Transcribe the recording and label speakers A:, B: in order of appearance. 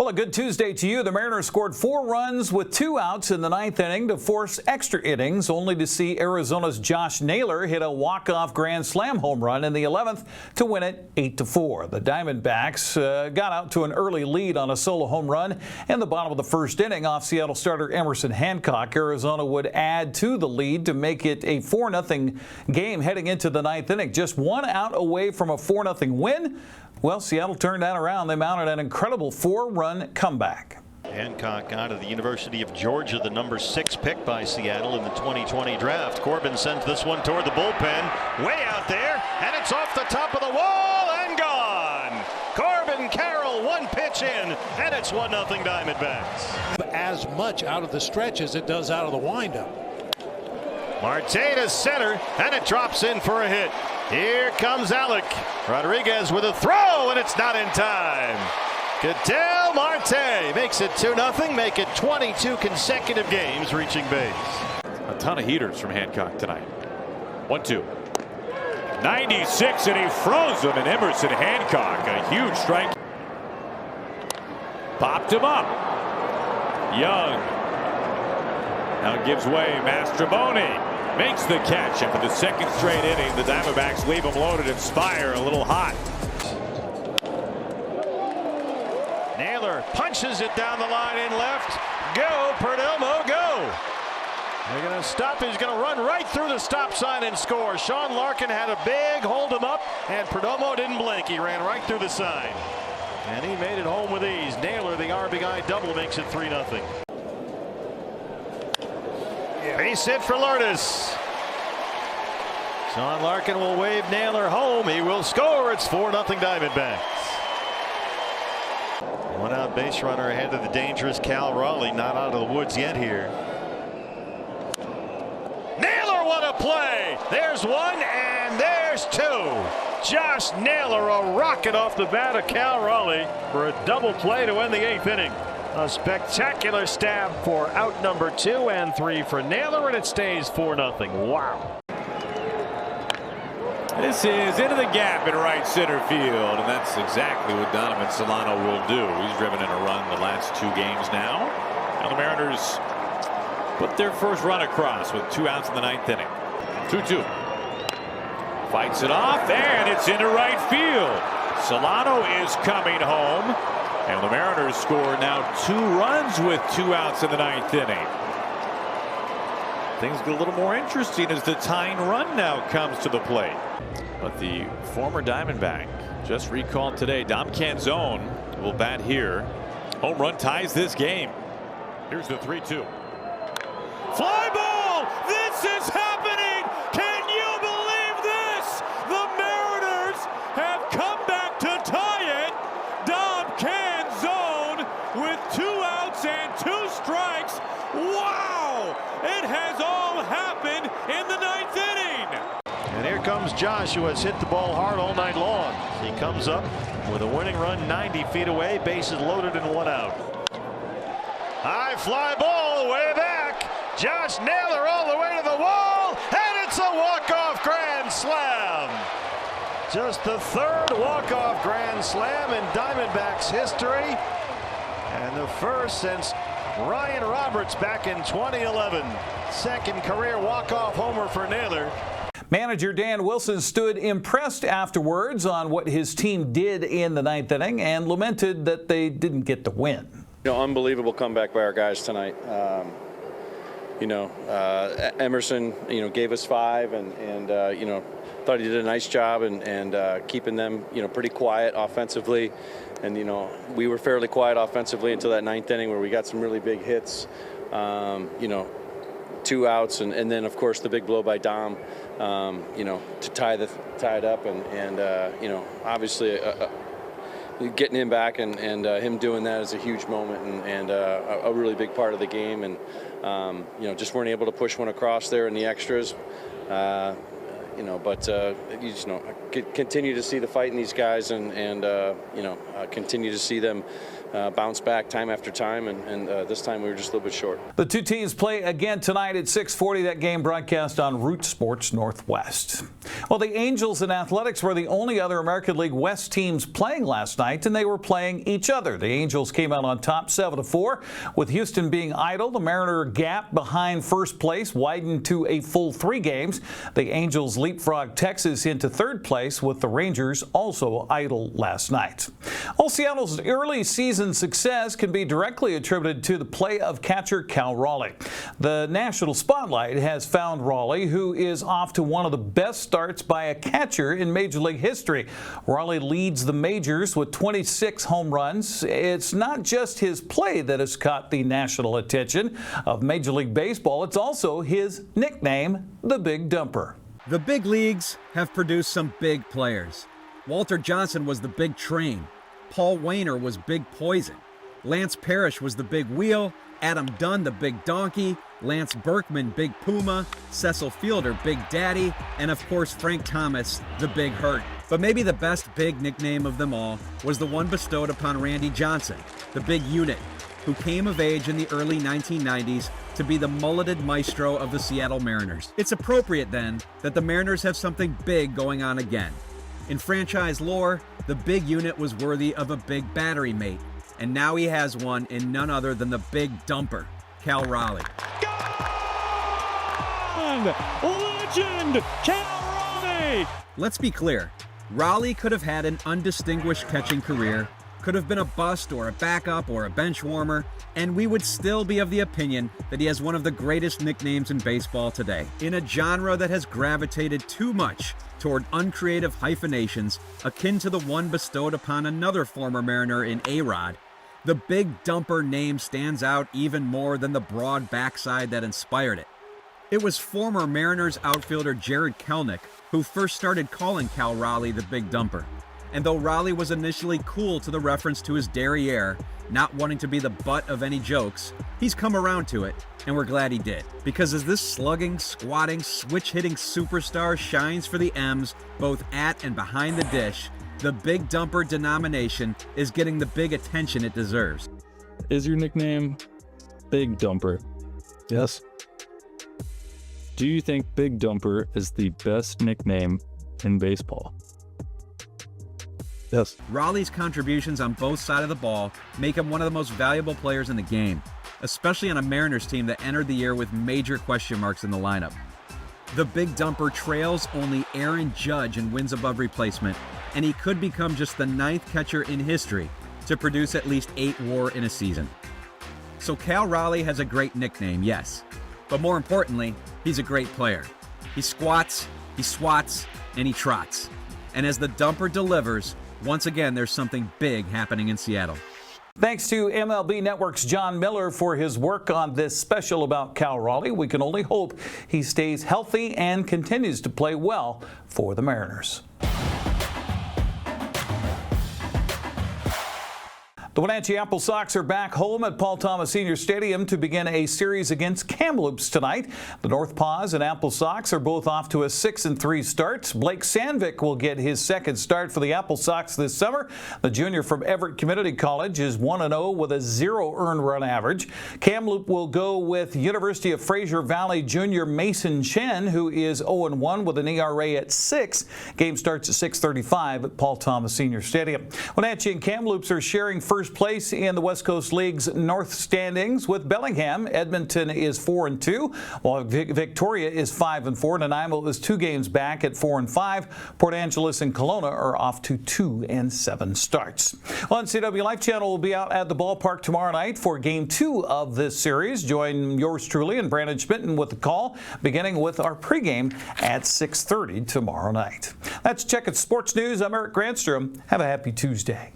A: Well, a good Tuesday to you. The Mariners scored 4 runs with 2 outs in the 9th inning to force extra innings, only to see Arizona's Josh Naylor hit a walk-off grand slam home run in the 11th to win it 8-4. The Diamondbacks got out to an early lead on a solo home run in the bottom of the 1st inning off Seattle starter Emerson Hancock. Arizona would add to the lead to make it a 4-0 game heading into the 9th inning. Just 1 out away from a 4-0 win. Well, Seattle turned that around. They mounted an incredible 4-run comeback.
B: Hancock out of the University of Georgia, the number 6 pick by Seattle in the 2020 draft. Corbin sends this one toward the bullpen, way out there, and it's off the top of the wall and gone. Corbin Carroll, 1 pitch in, and it's 1-0 Diamondbacks.
C: As much out of the stretch as it does out of the windup.
B: Marte to center, and it drops in for a hit. Here comes Alec Rodriguez with a throw, and it's not in time. Ketel Marte makes it 2-0, make it 22 consecutive games reaching base.
D: A ton of heaters from Hancock tonight. 1-2. 96, and he froze him, and Emerson Hancock, a huge strike. Popped him up. Young now gives way. Mastroboni makes the catch, and for the 2nd straight inning, the Diamondbacks leave him loaded and Spire a little hot.
B: Naylor punches it down the line in left. Go, Perdomo, go. They're going to stop. He's going to run right through the stop sign and score. Sean Larkin had a big hold him up, and Perdomo didn't blink. He ran right through the sign, and he made it home with ease. Naylor, the RBI double, makes it 3-0. Base hit for Lourdes. Sean Larkin will wave Naylor home. He will score. It's 4-0 Diamondbacks. 1 out base runner ahead of the dangerous Cal Raleigh. Not out of the woods yet here. Naylor, what a play. There's 1 and there's 2. Josh Naylor, a rocket off the bat of Cal Raleigh for a double play to end the 8th inning. A spectacular stab for out number 2 and 3 for Naylor, and it stays 4-0. Wow.
D: This is into the gap in right center field, and that's exactly what Donovan Solano will do. He's driven in a run the last 2 games now. Now the Mariners put their first run across with 2 outs in the 9th inning. 2-2. Fights it off, and it's into right field. Solano is coming home. And the Mariners score now 2 runs with 2 outs in the 9th inning. Things get a little more interesting as the tying run now comes to the plate. But the former Diamondback just recalled today, Dom Canzone will bat here. Home run ties this game. Here's the 3-2. Fly ball! This is happening! Can you believe this? The Mariners have come back to tie it. Dom Canzone with 2 outs and 2 strikes. Wow! It has all happened in the 9th inning.
B: And here comes Josh, who has hit the ball hard all night long. He comes up with a winning run 90 feet away, bases loaded and 1 out. High fly ball way back. Josh Naylor all the way to the wall, and it's a walk-off grand slam. Just the 3rd walk-off grand slam in Diamondbacks history, and the 1st since Ryan Roberts back in 2011. 2nd career walk-off homer for Naylor.
A: Manager Dan Wilson stood impressed afterwards on what his team did in the 9th inning and lamented that they didn't get the win.
E: Unbelievable comeback by our guys tonight. Emerson, gave us 5, and thought he did a nice job and keeping them, pretty quiet offensively. And, we were fairly quiet offensively until that 9th inning where we got some really big hits, 2 outs, and then, of course, the big blow by Dom, to tie it up. And obviously getting him back and him doing that is a huge moment and a really big part of the game. And, just weren't able to push one across there in the extras. but you just continue to see the fight in these guys, and continue to see them bounce back time after time, and this time we were just a little bit short.
A: The two teams play again tonight at 6:40. That game broadcast on Root Sports Northwest. Well, the Angels and Athletics were the only other American League West teams playing last night, and they were playing each other. The Angels came out on top 7-4. With Houston being idle, the Mariner gap behind first place widened to a full 3 games. The Angels leapfrogged Texas into third place, with the Rangers also idle last night. Well, Seattle's early season success can be directly attributed to the play of catcher Cal Raleigh. The national spotlight has found Raleigh, who is off to one of the best starts by a catcher in Major League history. Raleigh leads the majors with 26 home runs. It's not just his play that has caught the national attention of Major League Baseball. It's also his nickname, the Big Dumper.
F: The big leagues have produced some big players. Walter Johnson was the Big Train. Paul Wainer was Big Poison. Lance Parrish was the Big Wheel. Adam Dunn, the Big Donkey. Lance Berkman, Big Puma. Cecil Fielder, Big Daddy. And of course, Frank Thomas, the Big Hurt. But maybe the best big nickname of them all was the one bestowed upon Randy Johnson, the Big Unit, who came of age in the early 1990s to be the mulleted maestro of the Seattle Mariners. It's appropriate then that the Mariners have something big going on again. In franchise lore, the Big Unit was worthy of a big battery mate, and now he has one in none other than the Big Dumper, Cal Raleigh.
G: Gone! Legend, Cal Raleigh!
F: Let's be clear, Raleigh could have had an undistinguished catching career, could have been a bust or a backup or a bench warmer, and we would still be of the opinion that he has one of the greatest nicknames in baseball today. In a genre that has gravitated too much toward uncreative hyphenations akin to the one bestowed upon another former Mariner in A-Rod, the Big Dumper name stands out even more than the broad backside that inspired it. It was former Mariners outfielder Jared Kelenic who first started calling Cal Raleigh the Big Dumper. And though Raleigh was initially cool to the reference to his derriere, not wanting to be the butt of any jokes, he's come around to it, and we're glad he did. Because as this slugging, squatting, switch-hitting superstar shines for the M's both at and behind the dish, the Big Dumper denomination is getting the big attention it deserves.
G: Is your nickname Big Dumper?
H: Yes.
G: Do you think Big Dumper is the best nickname in baseball?
H: Yes.
F: Raleigh's contributions on both sides of the ball make him one of the most valuable players in the game, especially on a Mariners team that entered the year with major question marks in the lineup. The Big Dumper trails only Aaron Judge in wins above replacement, and he could become just the 9th catcher in history to produce at least 8 WAR in a season. So Cal Raleigh has a great nickname, yes, but more importantly, he's a great player. He squats, he swats, and he trots. And as the Dumper delivers, once again, there's something big happening in Seattle.
A: Thanks to MLB Network's John Miller for his work on this special about Cal Raleigh. We can only hope he stays healthy and continues to play well for the Mariners. The Wenatchee AppleSox are back home at Paul Thomas Senior Stadium to begin a series against Kamloops tonight. The NorthPaws and AppleSox are both off to a 6-3 start. Blake Sandvik will get his second start for the AppleSox this summer. The junior from Everett Community College is 1-0 with a 0 earned run average. Kamloops will go with University of Fraser Valley junior Mason Chen, who is 0-1 with an ERA at 6. Game starts at 6:35 at Paul Thomas Senior Stadium. Wenatchee and Kamloops are sharing first place in the West Coast League's North standings with Bellingham. Edmonton is 4-2, while Victoria is 5-4. Nanaimo is 2 games back at 4-5. Port Angeles and Kelowna are off to 2-7 starts. Well, NCWLIFE Channel will be out at the ballpark tomorrow night for Game 2 of this series. Join yours truly and Brandon Schmitten with the call, beginning with our pregame at 6:30 tomorrow night. That's Check It Sports News. I'm Eric Granstrom. Have a happy Tuesday.